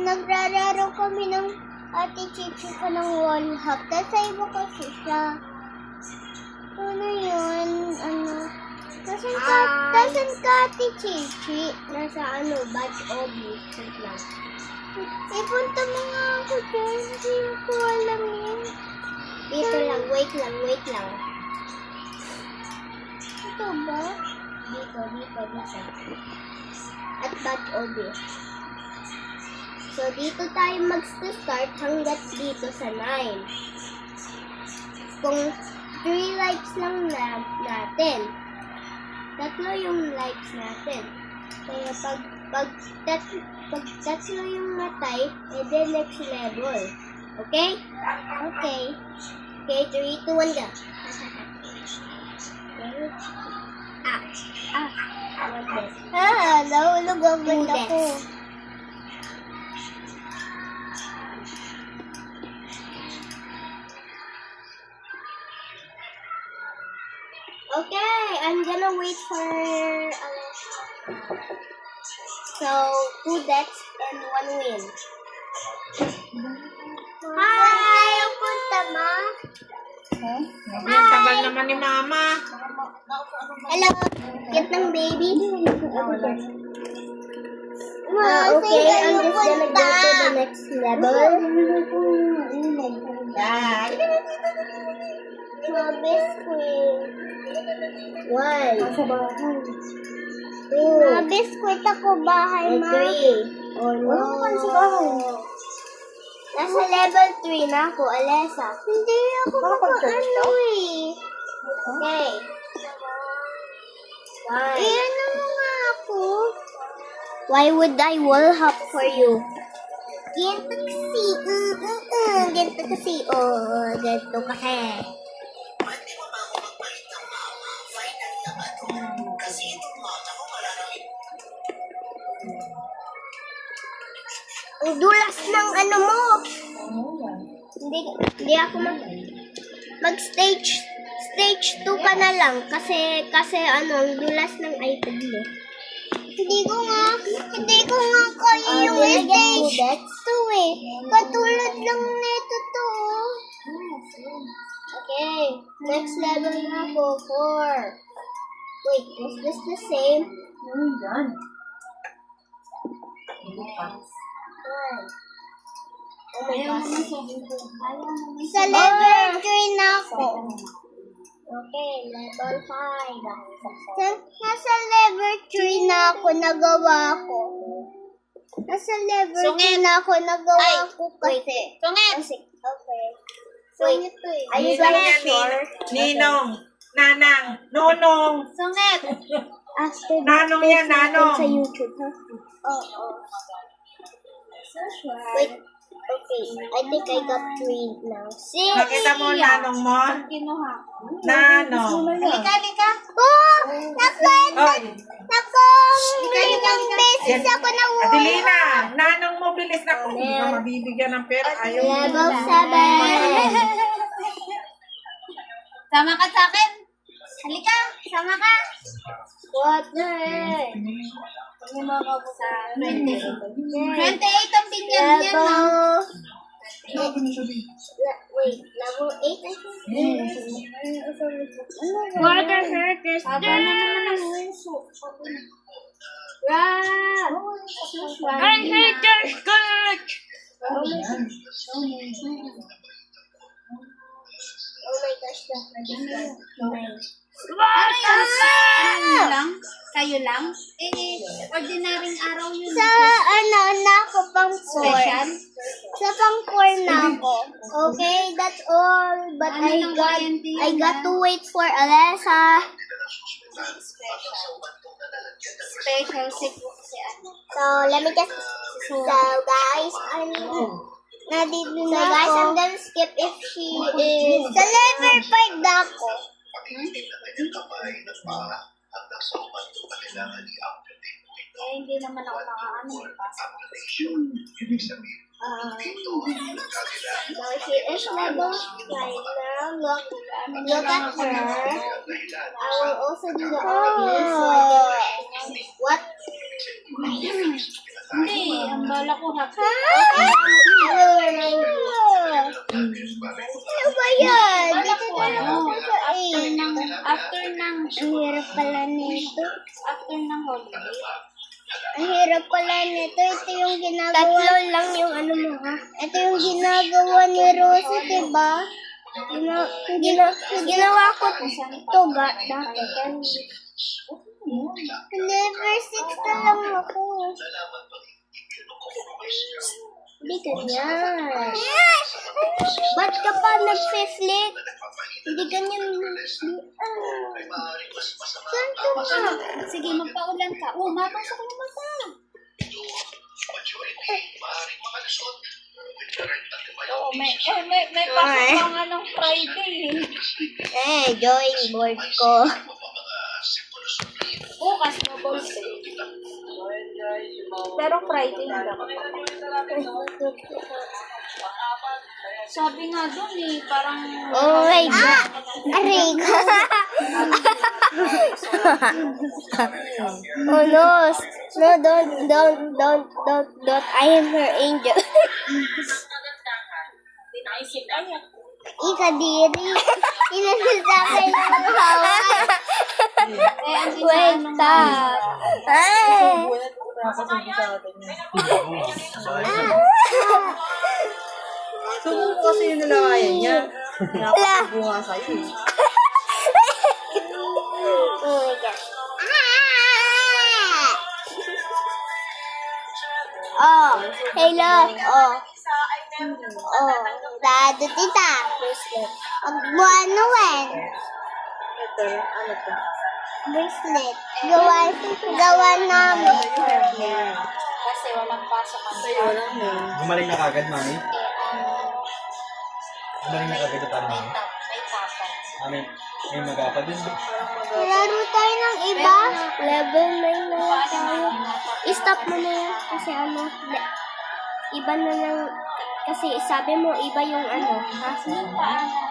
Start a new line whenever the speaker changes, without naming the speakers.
nagrararo kami ng Ate Chichi ko ng wall hop. Tapos sa iba kasi siya. Ano yun? Tasan ka Ate Chichi? Nasa batch obi. Wait lang. Ipunta mo nga ako dyan. Hindi ko alam yun. Dito lang. Wait lang. Ito ba? Dito. At batch obi. So, dito tayo mag-start hanggat dito sa 9. Kung 3 likes lang natin, 3 yung likes natin. Kaya pag tatlo yung matay, then next level. Okay? Okay, 3, 2, 1, go. Nahulog ang ganda ko. Okay, I'm gonna wait for so 2 deaths and 1 win. Hi! Ang punta ma?
Ang tagal naman ni Mama.
Hello! Cute ng baby. Okay, I'm just gonna go to the next level. Biscuit. 1, 2, biscuit ako bahay, ma. 3. Oh no. Nasa level 3 na ako, Alessa. Hindi ako makaano eh. Okay. 5. Ano mo nga ako? Why would I wall hop for you? Ganito kasi. Ganito kasi. Oh, ganito kasi. Ang dulas ng mo. Hindi ako mag-stage 2 ka na lang kasi ang dulas ng iPad mo. Hindi ko nga kaya yung stage 2 eh. Katulad lang nito to. Okay, next level na ako, 4. Wait, is this the same? Oh my gosh. Sa level 3 na ako. Okay, level 5. Nasa level 3 na ako, nagawa ko. Nasa level 3 na ako, nagawa ko kasi. Okay. Wait, are you guys sure?
Ninong, Nanang, Nonong.
Sungit! After
Nanong yan, Nanong.
Sa YouTube, ha? Oo. Wait. Okay, I think I got 3 now. 6!
Nakita mo Nanong mo? Nanong.
Halika. Oh! Limang beses ako nahuli.
Adelina, Nanong mo bilis na kung hindi ka mabibigyan ng pera. Ayaw mo.
Level 7.
Sama ka sa akin. Halika, sama ka.
What?
Sa 28 ang binyan niya na.
Wait, level 8 I think?
Water circus.
Haba na naman ang winso. Rat!
I hate your skirt.
Oh my gosh,
Ano lang? Kayo lang? Ordinaryong araw yun.
sa na ako pang 4.
Special?
Sa pang 4 na ako. Okay, that's all. But
Ano ng
I got to wait for Alessa.
Special si
So, let me just... So, guys, nandito na guys, I'm gonna skip if she is... Sa level 5 na ako.
hindi naman ako makaano.
So, she is level 5 now. Look at her. I will also do the audio. So, what?
Hindi, Ang bala ko happy.
I will remind you. Ano ba yan? Dito tayo sa
After ng
Ang hirap pala nito.
holiday.
Ang hirap pala nito. Ito yung ginagawa. Tatlo lang yung ano mo ha. Ito yung ginagawa ni Rosie, diba? Ginawa ko ito dati. Level 6 na lang ako. Hindi ganyan. Ba't ka pa nag-flip? Hindi ganyan. Ganito ka.
Sige, magpaulan ka. Oh, mapasok mo mata. Oo, may pasok pa nga ng Friday.
Drawing board ko.
Bukas na birthday. Pero Friday na lang. Sabi nga dun parang...
Oh my God. Aray ko. Oh no. No, don't. I am her angel. Ikadiri. Inasasakay ng hawak. Wait, stop.
Subo ko kasi yung nalawayan niya. Nakapagbuha sa'yo eh.
Oh my God. Oh, hello. Dado tita. Magbuwan
Ito, ano to?
bracelet. Gawa namin.
Kasi walang pasok ang
Sa'yo lang yun.
Gumaling na kagad, mami. Gumaling na kagad ito, mami.
may tapon.
Mami, may magapa din.
Laro tayo ng iba. Level 9 na lang tayo. I-stop mo na yan. Kasi iba na lang. Kasi sabi mo, iba yung ano. Ha?
Paano?